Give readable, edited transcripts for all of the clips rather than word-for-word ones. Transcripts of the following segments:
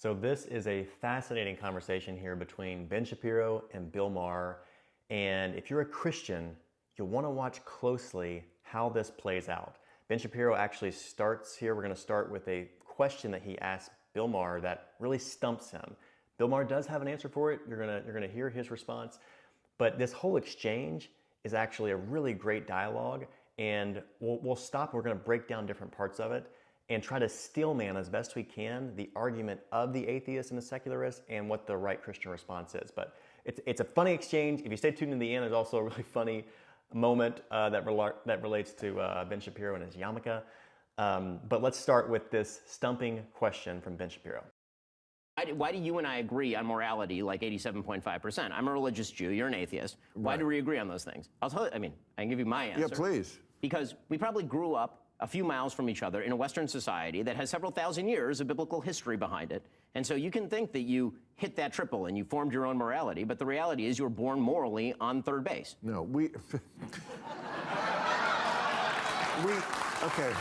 So this is a fascinating conversation here between Ben Shapiro and Bill Maher. And if you're a Christian, you'll want to watch closely how this plays out. Ben Shapiro actually starts here. We're going to start with a question that he asked Bill Maher that really stumps him. Bill Maher does have an answer for it. You're going to hear his response. But this whole exchange is actually a really great dialogue. And we'll stop. We're going to break down different parts of it and try to steelman as best we can the argument of the atheist and the secularist and what the right Christian response is. But it's a funny exchange. If you stay tuned in the end, there's also a really funny moment that relates to Ben Shapiro and his yarmulke. But let's start with this stumping question from Ben Shapiro. Why do you and I agree on morality like 87.5%? I'm a religious Jew. You're an atheist. Why do we agree on those things? I'll tell you. I mean, I can give you my answer. Yeah, please. Because we probably grew up a few miles from each other in a Western society that has several thousand years of biblical history behind it. And so you can think that you hit that triple and you formed your own morality, but the reality is you were born morally on third base. No, okay.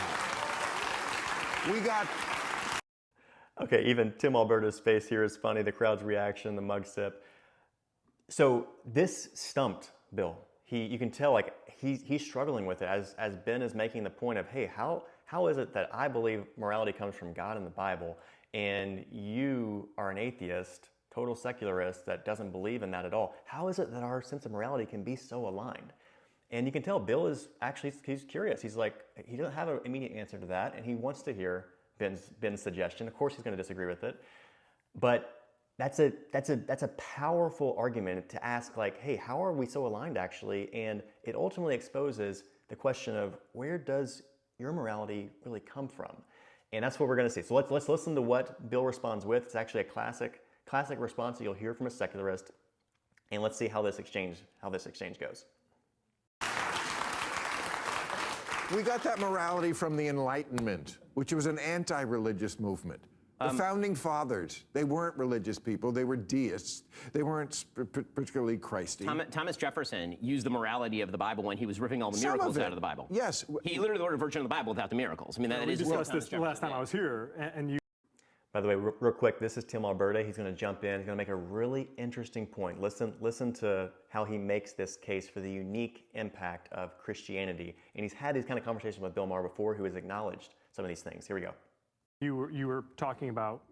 Okay, even Tim Alberta's face here is funny, the crowd's reaction, the mug sip. So this stumped Bill. You can tell like he's struggling with it as Ben is making the point of, hey, how is it that I believe morality comes from God and the Bible, and you are an atheist, total secularist that doesn't believe in that at all? How is it that our sense of morality can be so aligned? And you can tell Bill is actually, he's curious. He's like, he doesn't have an immediate answer to that, and he wants to hear Ben's suggestion. Of course he's going to disagree with it, but that's a powerful argument to ask, like, hey, how are we so aligned actually? And it ultimately exposes the question of, where does your morality really come from? And that's what we're going to see. So let's listen to what Bill responds with. It's actually a classic response that you'll hear from a secularist, and let's see how this exchange goes. We got that morality from the Enlightenment, which was an anti-religious movement. The founding fathers, they weren't religious people. They were deists. They weren't particularly Christy. Thomas Jefferson used the morality of the Bible when he was ripping all the miracles out of the Bible. Yes. He literally wrote a version of the Bible without the miracles. I mean, that is... We discussed this the last time I was here, and you... By the way, real quick, this is Tim Alberta. He's going to jump in. He's going to make a really interesting point. Listen to how he makes this case for the unique impact of Christianity. And he's had these kind of conversations with Bill Maher before, who has acknowledged some of these things. Here we go. You were talking about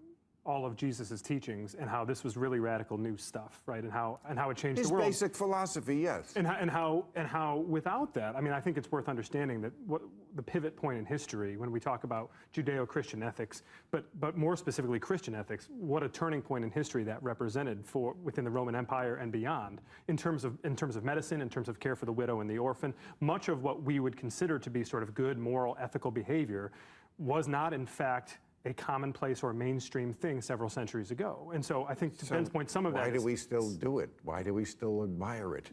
all of Jesus's teachings and how this was really radical new stuff, right? And how it changed the world. His basic philosophy, yes. And how without that, I mean, I think it's worth understanding that what the pivot point in history when we talk about Judeo-Christian ethics, but more specifically Christian ethics, what a turning point in history that represented for within the Roman Empire and beyond, in terms of medicine, in terms of care for the widow and the orphan. Much of what we would consider to be sort of good, moral, ethical behavior was not, in fact, a commonplace or mainstream thing several centuries ago. And so I think to Ben's point, some of that Why do we still do it? Why do we still admire it?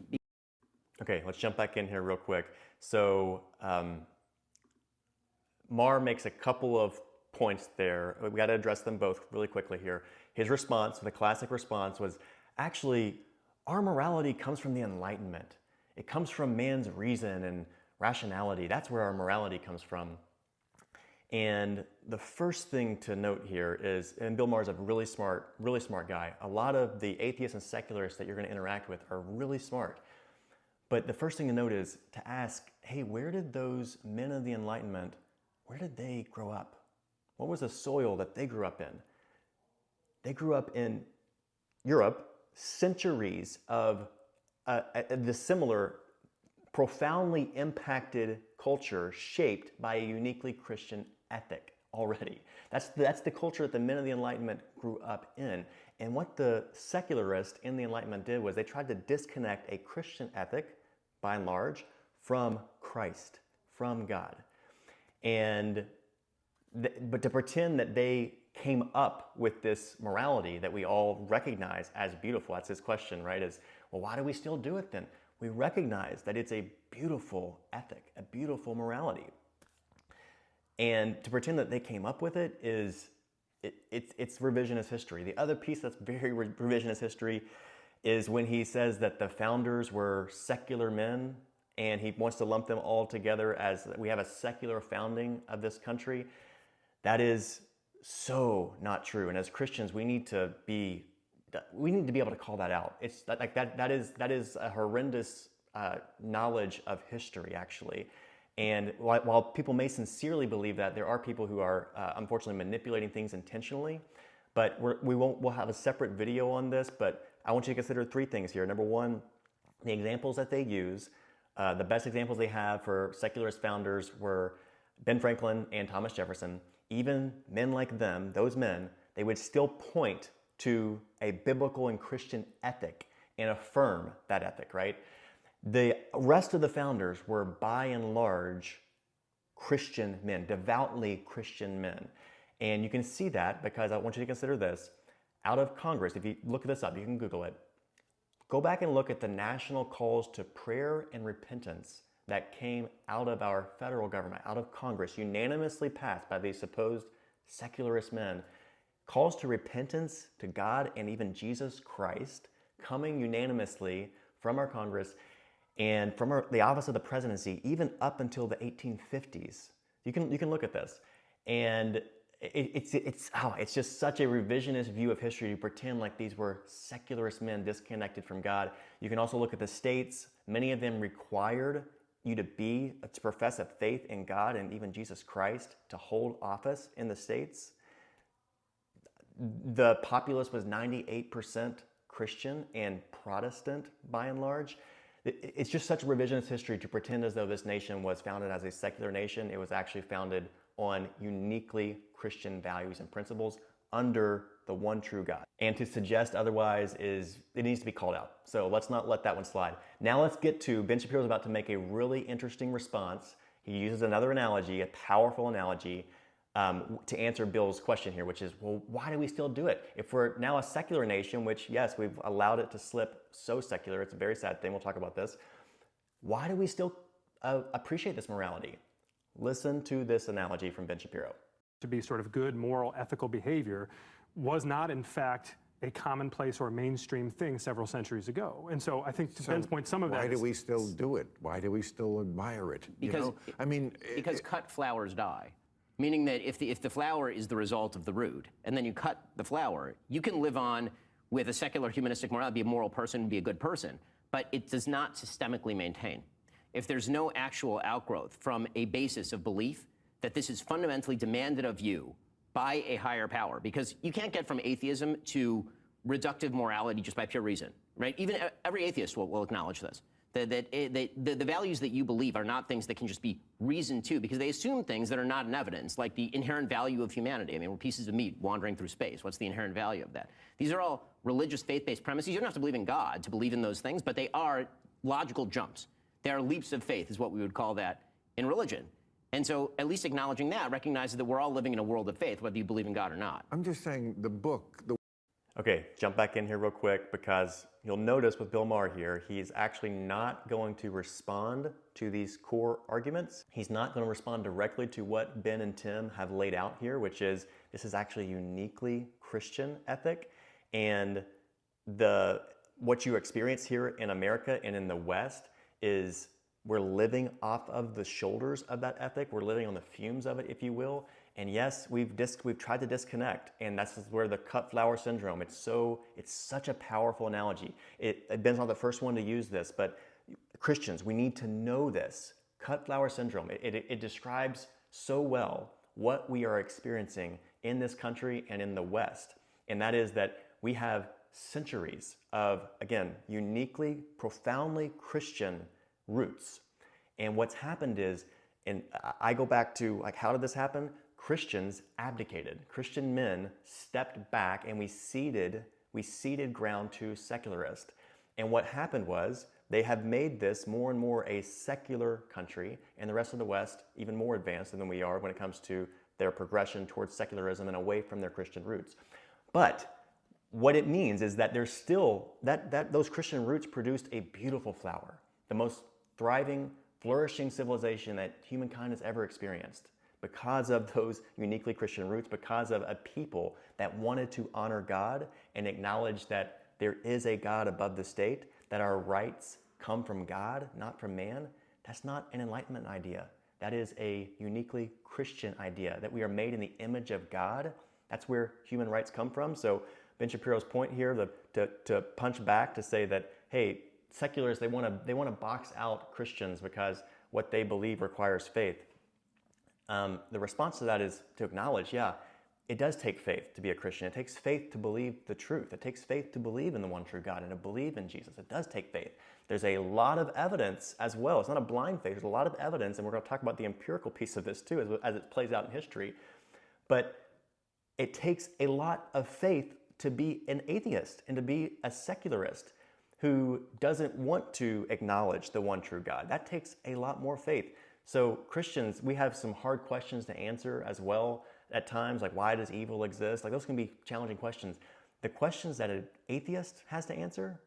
Okay, let's jump back in here real quick. So Maher makes a couple of points there. We got to address them both really quickly here. His response, the classic response, was actually, our morality comes from the Enlightenment. It comes from man's reason and rationality. That's where our morality comes from. And the first thing to note here is, and Bill Maher is a really smart guy. A lot of the atheists and secularists that you're going to interact with are really smart. But the first thing to note is to ask, hey, where did those men of the Enlightenment, where did they grow up? What was the soil that they grew up in? They grew up in Europe, centuries of the similar, profoundly impacted culture shaped by a uniquely Christian ethic already. That's the culture that the men of the Enlightenment grew up in. And what the secularists in the Enlightenment did was they tried to disconnect a Christian ethic, by and large, from Christ, from God. But to pretend that they came up with this morality that we all recognize as beautiful, that's his question, right? Is, well, why do we still do it then? We recognize that it's a beautiful ethic, a beautiful morality. And to pretend that they came up with it is, it's revisionist history. The other piece that's very revisionist history is when he says that the founders were secular men, and he wants to lump them all together as we have a secular founding of this country. That is so not true. And as Christians, we need to be able to call that out. It's that is a horrendous knowledge of history, actually. And while people may sincerely believe that, there are people who are unfortunately manipulating things intentionally. But we'll have a separate video on this. But I want you to consider three things here. Number one, the examples that they use. The best examples they have for secularist founders were Ben Franklin and Thomas Jefferson. Even men like them, those men, they would still point to a biblical and Christian ethic and affirm that ethic, right? The rest of the founders were by and large Christian men, devoutly Christian men. And you can see that because I want you to consider this. Out of Congress, if you look this up, you can Google it. Go back and look at the national calls to prayer and repentance that came out of our federal government, out of Congress, unanimously passed by these supposed secularist men. Calls to repentance to God and even Jesus Christ coming unanimously from our Congress and from the office of the presidency, even up until the 1850s. You can look at this. And it's just such a revisionist view of history to pretend like these were secularist men disconnected from God. You can also look at the states. Many of them required you to profess a faith in God and even Jesus Christ to hold office in the states. The populace was 98% Christian and Protestant by and large. It's just such a revisionist history to pretend as though this nation was founded as a secular nation. It was actually founded on uniquely Christian values and principles under the one true God. And to suggest otherwise it needs to be called out. So let's not let that one slide. Now let's get to, Ben Shapiro's about to make a really interesting response. He uses another analogy, a powerful analogy, to answer Bill's question here, which is, well, why do we still do it? If we're now a secular nation, which yes, we've allowed it to slip so secular, it's a very sad thing, we'll talk about this. Why do we still appreciate this morality? Listen to this analogy from Ben Shapiro. To be sort of good, moral, ethical behavior was not, in fact, a commonplace or mainstream thing several centuries ago. And so I think to Ben's point, some of that Why do we still do it? Why do we still admire it? Because, because cut flowers die. Meaning that if the flower is the result of the root, and then you cut the flower, you can live on with a secular humanistic morality, be a moral person, be a good person, but it does not systemically maintain. If there's no actual outgrowth from a basis of belief that this is fundamentally demanded of you by a higher power, because you can't get from atheism to reductive morality just by pure reason, right? Even every atheist will acknowledge this. The values that you believe are not things that can just be reasoned to, because they assume things that are not in evidence, like the inherent value of humanity. I mean, we're pieces of meat wandering through space. What's the inherent value of that? These are all religious, faith-based premises. You don't have to believe in God to believe in those things, but they are logical jumps. They are leaps of faith, is what we would call that in religion. And so at least acknowledging that recognizes that we're all living in a world of faith, whether you believe in God or not. I'm just saying Okay, jump back in here real quick, because you'll notice with Bill Maher here, he's actually not going to respond to these core arguments. He's not going to respond directly to what Ben and Tim have laid out here, which is this is actually uniquely Christian ethic. And what you experience here in America and in the West is we're living off of the shoulders of that ethic. We're living on the fumes of it, if you will. And yes, we've tried to disconnect, and that's where the cut flower syndrome. It's such a powerful analogy. Ben's not the first one to use this, but Christians, we need to know this. Cut flower syndrome. It describes so well what we are experiencing in this country and in the West, and that is that we have centuries of, again, uniquely, profoundly Christian roots. And what's happened is, and I go back to, like, how did this happen? Christians abdicated. Christian men stepped back, and we ceded ground to secularists. And what happened was they have made this more and more a secular country, and the rest of the West even more advanced than we are when it comes to their progression towards secularism and away from their Christian roots. But what it means is that there's still those Christian roots produced a beautiful flower, the most thriving, flourishing civilization that humankind has ever experienced, because of those uniquely Christian roots, because of a people that wanted to honor God and acknowledge that there is a God above the state, that our rights come from God, not from man. That's not an Enlightenment idea. That is a uniquely Christian idea, that we are made in the image of God That's where human rights come from. So Ben Shapiro's point here, to punch back to say that, hey, secularists, they want to box out Christians because what they believe requires faith. The response to that is to acknowledge, yeah, it does take faith to be a Christian. It takes faith to believe the truth. It takes faith to believe in the one true God and to believe in Jesus. It does take faith. There's a lot of evidence as well. It's not a blind faith. There's a lot of evidence, and we're going to talk about the empirical piece of this too as it plays out in history. But it takes a lot of faith to be an atheist and to be a secularist who doesn't want to acknowledge the one true God. That takes a lot more faith. So Christians, we have some hard questions to answer as well at times, like why does evil exist? Like those can be challenging questions. The questions that an atheist has to answer,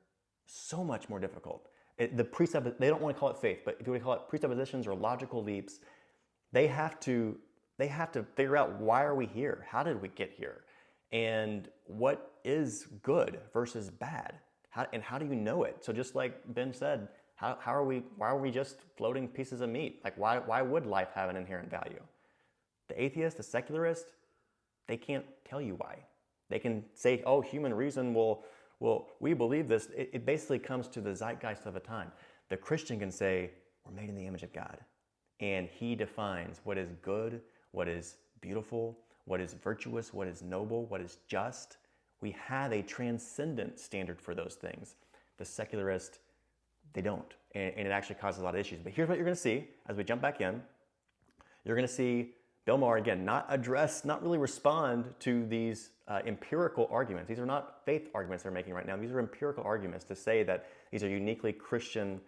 so much more difficult. They don't want to call it faith, but if you want to call it presuppositions or logical leaps, they have to figure out, why are we here? How did we get here? And what is good versus bad? How do you know it? So just like Ben said, why are we just floating pieces of meat? Like why would life have an inherent value? The atheist, the secularist, they can't tell you why. They can say, oh, human reason will we believe this. It basically comes to the zeitgeist of a time. The Christian can say, we're made in the image of God. And he defines what is good, what is beautiful, what is virtuous, what is noble, what is just. We have a transcendent standard for those things. The secularist, they don't. And it actually causes a lot of issues. But here's what you're going to see as we jump back in. You're going to see Bill Maher, again, not really respond to these empirical arguments. These are not faith arguments they're making right now. These are empirical arguments to say that these are uniquely Christian.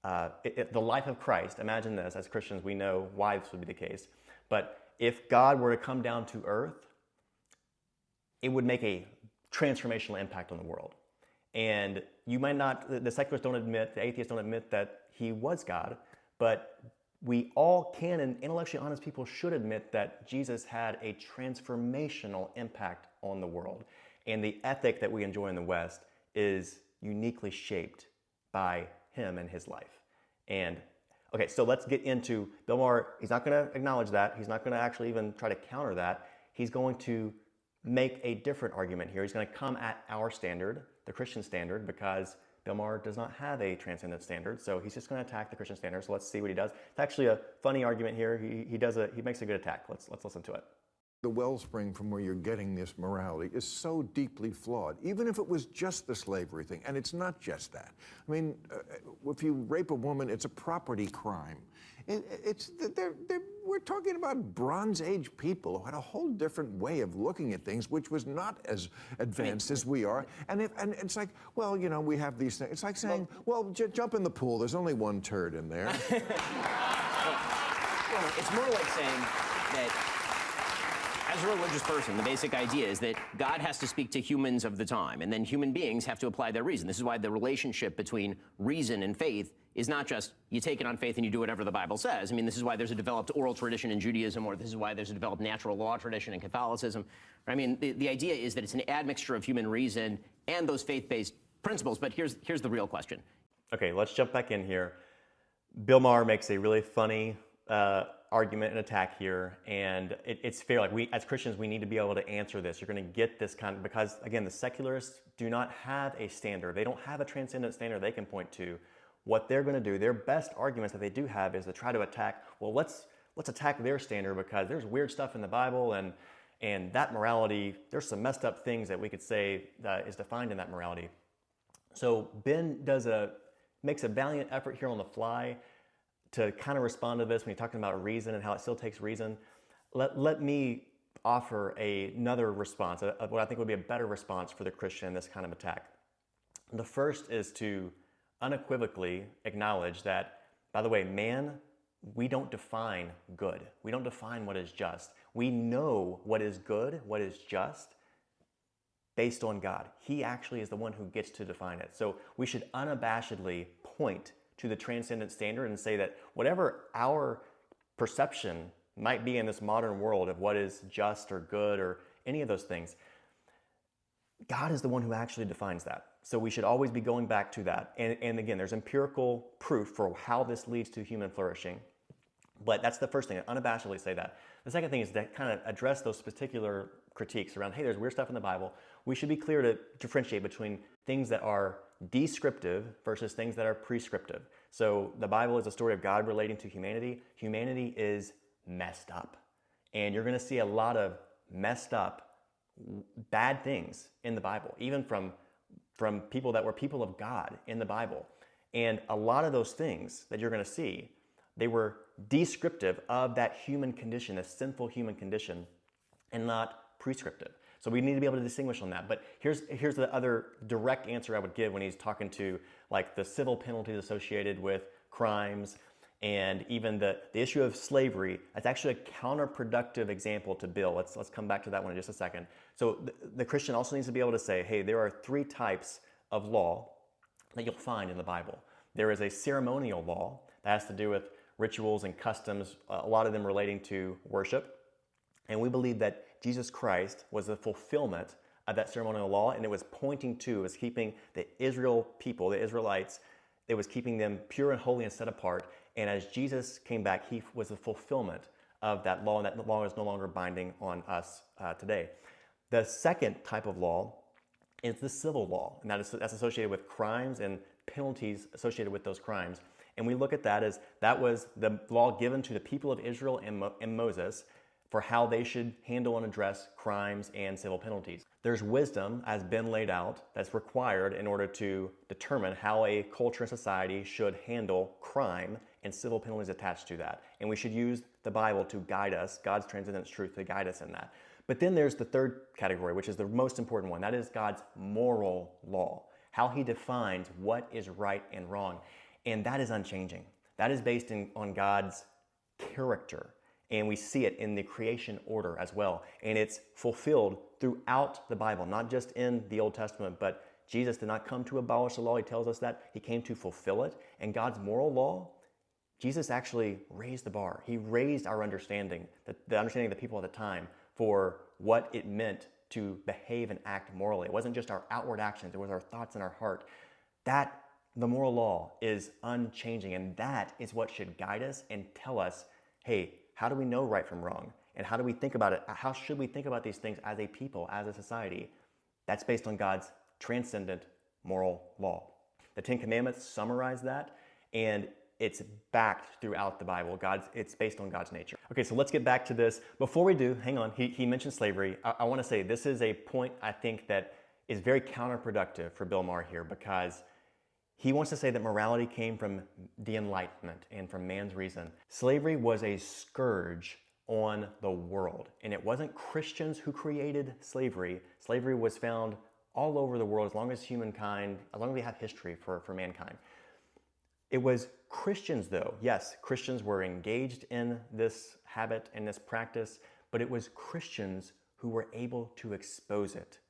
The life of Christ, imagine this, as Christians we know why this would be the case. But if God were to come down to earth, it would make a transformational impact on the world. And you might not, the secularists don't admit, the atheists don't admit that he was God, but we all can, and intellectually honest people should admit that Jesus had a transformational impact on the world. And the ethic that we enjoy in the West is uniquely shaped by him and his life. And okay, so let's get into Bill Maher. He's not going to acknowledge that. He's not going to actually even try to counter that. He's going to make a different argument here. He's going to come at our standard, the Christian standard, because Bill Maher does not have a transcendent standard, so he's just going to attack the Christian standard. So let's see what he does. It's actually a funny argument here. He makes a good attack. Let's listen to it. The wellspring from where you're getting this morality is so deeply flawed, even if it was just the slavery thing. And it's not just that. I mean, if you rape a woman, it's a property crime. We're talking about Bronze Age people who had a whole different way of looking at things, which was not as advanced as we are. And it's like, well, you know, we have these things. It's like saying, well, jump in the pool. There's only one turd in there. Well, it's more like saying that as a religious person, the basic idea is that God has to speak to humans of the time, and then human beings have to apply their reason. This is why the relationship between reason and faith is not just you take it on faith and you do whatever the Bible says. I mean, this is why there's a developed oral tradition in Judaism, or this is why there's a developed natural law tradition in Catholicism. I mean, the idea is that it's an admixture of human reason and those faith-based principles. But here's the real question. Okay, let's jump back in here. Bill Maher makes a really funny argument and attack here, and it's fair. Like, we as Christians, we need to be able to answer this. You're going to get this because again, the secularists do not have a standard. They don't have a transcendent standard they can point to. What they're going to do, their best arguments that they do have, is to try to attack. Well, let's attack their standard because there's weird stuff in the Bible, and that morality. There's some messed up things that we could say that is defined in that morality. So Ben makes a valiant effort here on the fly to kind of respond to this when you're talking about reason and how it still takes reason. Let me offer another response, what I think would be a better response for the Christian in this kind of attack. The first is to unequivocally acknowledge that, by the way, man, we don't define good. We don't define what is just. We know what is good, what is just, based on God. He actually is the one who gets to define it. So we should unabashedly point to the transcendent standard and say that whatever our perception might be in this modern world of what is just or good or any of those things, God is the one who actually defines that. So we should always be going back to that. And again, there's empirical proof for how this leads to human flourishing. But that's the first thing, unabashedly say that. The second thing is to kind of address those particular critiques around, hey, there's weird stuff in the Bible, we should be clear to differentiate between things that are descriptive versus things that are prescriptive. So the Bible is a story of God relating to humanity. Humanity is messed up. And you're going to see a lot of messed up, bad things in the Bible, even from people that were people of God in the Bible. And a lot of those things that you're going to see, they were descriptive of that human condition, a sinful human condition, and not prescriptive. So we need to be able to distinguish on that. But here's the other direct answer I would give when he's talking to like the civil penalties associated with crimes and even the issue of slavery. That's actually a counterproductive example to Bill. Let's come back to that one in just a second. So the Christian also needs to be able to say, hey, there are 3 types of law that you'll find in the Bible. There is a ceremonial law that has to do with rituals and customs, a lot of them relating to worship. And we believe that Jesus Christ was the fulfillment of that ceremonial law, and it was pointing to, it was keeping the Israel people, the Israelites, it was keeping them pure and holy and set apart. And as Jesus came back, he was the fulfillment of that law, and that law is no longer binding on us today. The second type of law is the civil law, and that's associated with crimes and penalties associated with those crimes. And we look at that as that was the law given to the people of Israel and Moses for how they should handle and address crimes and civil penalties. There's wisdom, as been laid out, that's required in order to determine how a culture and society should handle crime and civil penalties attached to that. And we should use the Bible to guide us, God's transcendent truth to guide us in that. But then there's the third category, which is the most important one. That is God's moral law, how he defines what is right and wrong. And that is unchanging. That is based on God's character. And we see it in the creation order as well. And it's fulfilled throughout the Bible, not just in the Old Testament, but Jesus did not come to abolish the law. He tells us that. He came to fulfill it. And God's moral law, Jesus actually raised the bar. He raised our understanding, the understanding of the people at the time, for what it meant to behave and act morally. It wasn't just our outward actions. It was our thoughts and our heart. The moral law is unchanging. And that is what should guide us and tell us, hey, how do we know right from wrong? And how do we think about it? How should we think about these things as a people, as a society? That's based on God's transcendent moral law. The 10 Commandments summarize that, and it's backed throughout the Bible. It's based on God's nature. Okay, so let's get back to this. Before we do, hang on, he mentioned slavery. I want to say this is a point I think that is very counterproductive for Bill Maher here, because he wants to say that morality came from the Enlightenment and from man's reason. Slavery was a scourge on the world, and it wasn't Christians who created slavery. Slavery was found all over the world as long as we have history for mankind. It was Christians, though. Yes, Christians were engaged in this habit and this practice, but it was Christians who were able to expose it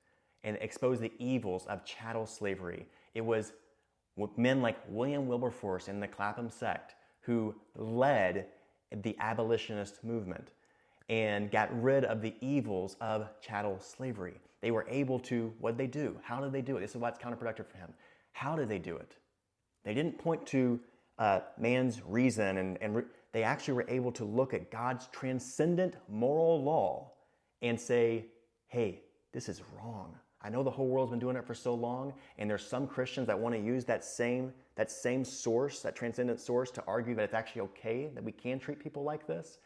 and expose the evils of chattel slavery. It was men like William Wilberforce and the Clapham sect who led the abolitionist movement and got rid of the evils of chattel slavery. They were able to, what did they do? How did they do it? This is why it's counterproductive for him. How did they do it? They didn't point to man's reason, and they actually were able to look at God's transcendent moral law and say, hey, this is wrong. I know the whole world's been doing it for so long, and there's some Christians that want to use that same source, that transcendent source, to argue that it's actually okay, that we can treat people like this.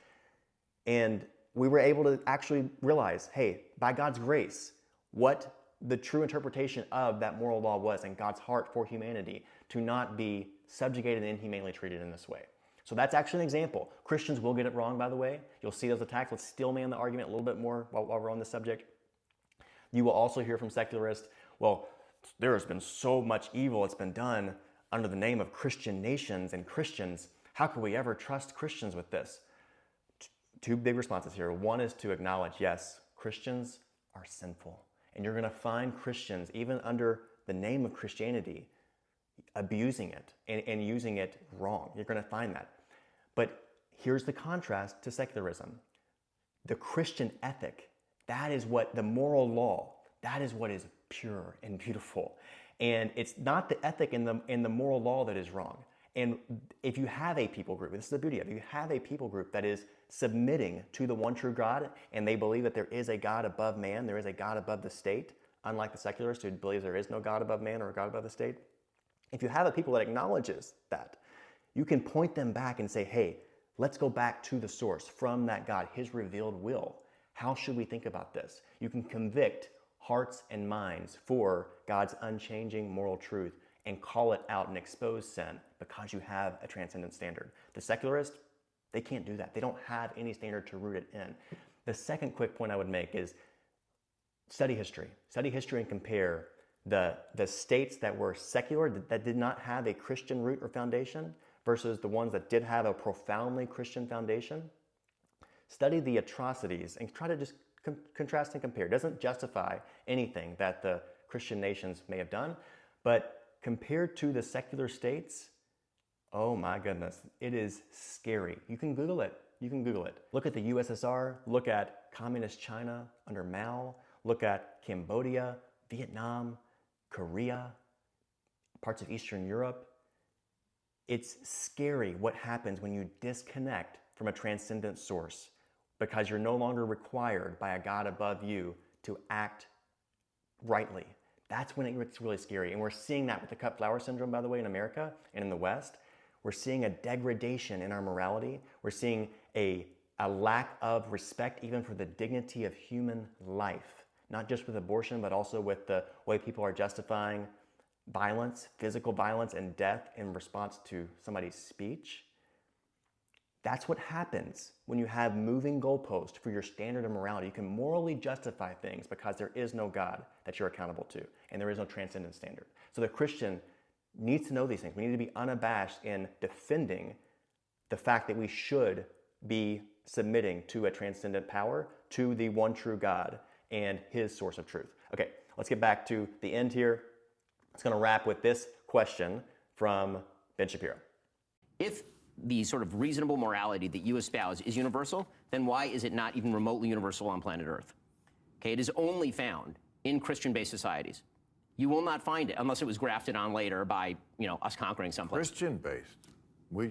And we were able to actually realize, hey, by God's grace, what the true interpretation of that moral law was in God's heart for humanity, to not be subjugated and inhumanely treated in this way. So that's actually an example. Christians will get it wrong, by the way. You'll see those attacks. Let's steelman the argument a little bit more while we're on this subject. You will also hear from secularists, well, there has been so much evil that's been done under the name of Christian nations and Christians. How could we ever trust Christians with this? Two big responses here. One is to acknowledge, yes, Christians are sinful. And you're going to find Christians, even under the name of Christianity, abusing it and using it wrong. You're going to find that. But here's the contrast to secularism. The Christian ethic, that is what the moral law, that is what is pure and beautiful. And it's not the ethic in the moral law that is wrong. And if you have a people group, this is the beauty of it, you have a people group that is submitting to the one true God, and they believe that there is a God above man, there is a God above the state, unlike the secularist who believes there is no God above man or a God above the state. If you have a people that acknowledges that, you can point them back and say, hey, let's go back to the source from that God, his revealed will. How should we think about this? You can convict hearts and minds for God's unchanging moral truth and call it out and expose sin because you have a transcendent standard. The secularist, they can't do that. They don't have any standard to root it in. The second quick point I would make is study history. Study history and compare the states that were secular, that did not have a Christian root or foundation, versus the ones that did have a profoundly Christian foundation. Study the atrocities and try to just contrast and compare. It doesn't justify anything that the Christian nations may have done, but compared to the secular states, oh my goodness, it is scary. You can Google it. You can Google it. Look at the USSR, look at communist China under Mao, look at Cambodia, Vietnam, Korea, parts of Eastern Europe. It's scary what happens when you disconnect from a transcendent source because you're no longer required by a God above you to act rightly. That's when it gets really scary. And we're seeing that with the cut flower syndrome, by the way, in America and in the West. We're seeing a degradation in our morality. We're seeing a lack of respect even for the dignity of human life, not just with abortion, but also with the way people are justifying violence, physical violence, and death in response to somebody's speech. That's what happens when you have moving goalposts for your standard of morality. You can morally justify things because there is no God that you're accountable to, and there is no transcendent standard. So the Christian needs to know these things. We need to be unabashed in defending the fact that we should be submitting to a transcendent power, to the one true God and his source of truth. Okay, let's get back to the end here. It's going to wrap with this question from Ben Shapiro. If the sort of reasonable morality that you espouse is universal, then why is it not even remotely universal on planet Earth? Okay, it is only found in Christian-based societies. You will not find it unless it was grafted on later by, us conquering someplace. Christian-based.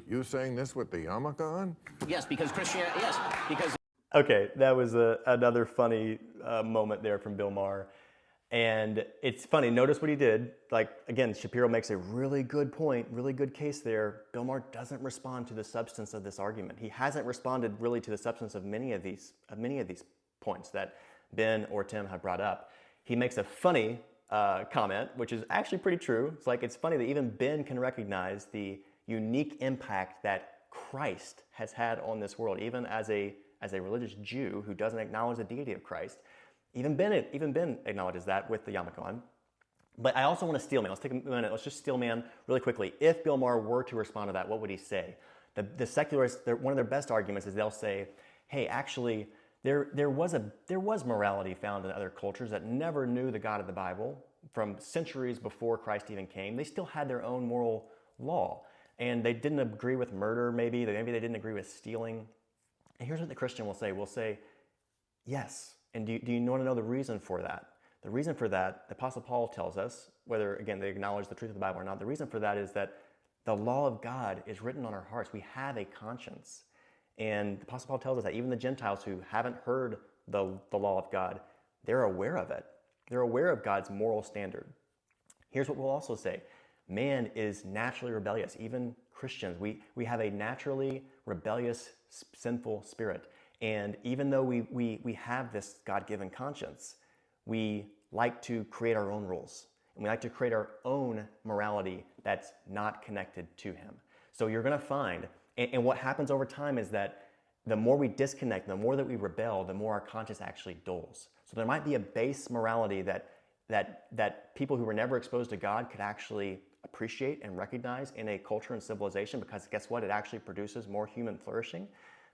You saying this with the yarmulke on? Yes, because Christianity. Yes, because. Okay, that was another funny moment there from Bill Maher. And it's funny, notice what he did. Like, again, Shapiro makes a really good point, really good case there. Bill Maher doesn't respond to the substance of this argument. He hasn't responded really to the substance of many of these points that Ben or Tim have brought up. He makes a funny comment, which is actually pretty true. It's funny that even Ben can recognize the unique impact that Christ has had on this world, even as a religious Jew who doesn't acknowledge the deity of Christ. Even Ben acknowledges that with the yarmulke on. But I also want to steelman. Let's take a minute. Let's just steelman really quickly. If Bill Maher were to respond to that, what would he say? The secularists, one of their best arguments is they'll say, hey, actually, there was morality found in other cultures that never knew the God of the Bible from centuries before Christ even came. They still had their own moral law. And they didn't agree with murder, maybe they didn't agree with stealing. And here's what the Christian will say. We'll say, yes. And do you want to know the reason for that? The reason for that, the Apostle Paul tells us, whether, again, they acknowledge the truth of the Bible or not, the reason for that is that the law of God is written on our hearts. We have a conscience. And the Apostle Paul tells us that even the Gentiles who haven't heard the law of God, they're aware of it. They're aware of God's moral standard. Here's what we'll also say. Man is naturally rebellious. Even Christians, we have a naturally rebellious, sinful spirit. And even though we have this God-given conscience, we like to create our own rules. And we like to create our own morality that's not connected to him. So you're going to find, and what happens over time is that the more we disconnect, the more that we rebel, the more our conscience actually dulls. So there might be a base morality that people who were never exposed to God could actually appreciate and recognize in a culture and civilization, because guess what? It actually produces more human flourishing.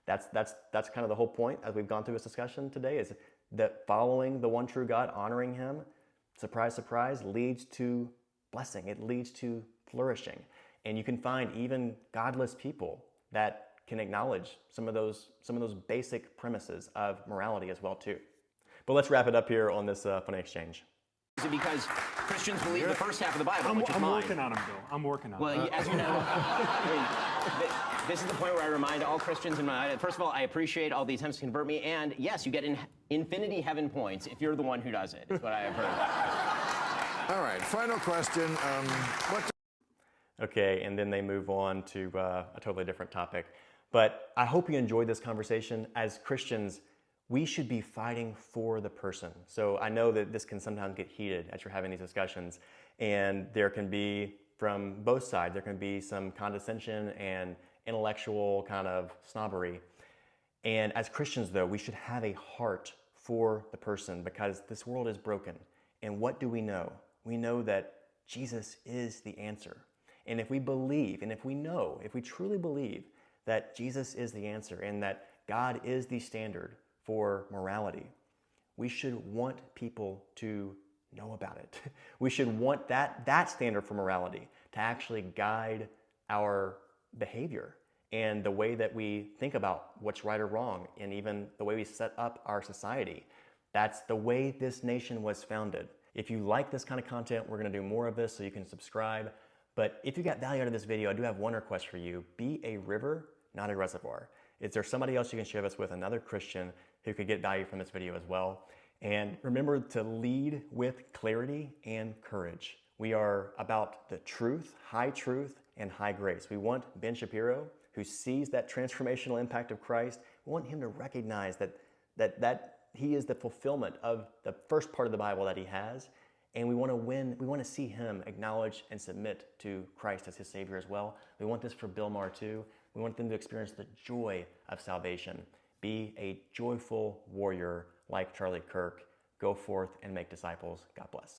That's kind of the whole point as we've gone through this discussion today, is that following the one true God, honoring him, surprise, surprise, leads to blessing. It leads to flourishing. And you can find even godless people that can acknowledge some of those basic premises of morality as well too. But let's wrap it up here on this funny exchange. Is it because Christians believe the first half of the Bible, which is I'm mine? working on them, Bill. I'm working on them. Well, as you know, this is the point where I remind all Christians in my, first of all, I appreciate all the attempts to convert me, and yes, you get infinity heaven points if you're the one who does it, is what I have heard. All right, final question. Okay, and then they move on to a totally different topic. But I hope you enjoyed this conversation. As Christians, we should be fighting for the person. So I know that this can sometimes get heated as you're having these discussions, and there can be, from both sides, there can be some condescension and intellectual kind of snobbery. And as Christians, though, we should have a heart for the person because this world is broken. And what do we know? We know that Jesus is the answer. And if we believe, and if we know, if we truly believe that Jesus is the answer and that God is the standard for morality, we should want people to know about it. We should want that standard for morality to actually guide our behavior and the way that we think about what's right or wrong, and even the way we set up our society. That's the way this nation was founded. If you like this kind of content, we're going to do more of this, so you can subscribe. But if you got value out of this video, I do have one request for you. Be a river, not a reservoir. Is there somebody else you can share this with, another Christian who could get value from this video as well? And remember to lead with clarity and courage. We are about the truth, and high grace. We want Ben Shapiro, who sees that transformational impact of Christ, we want him to recognize that he is the fulfillment of the first part of the Bible that he has. And we want to see him acknowledge and submit to Christ as his Savior as well. We want this for Bill Maher too. We want them to experience the joy of salvation. Be a joyful warrior like Charlie Kirk. Go forth and make disciples. God bless.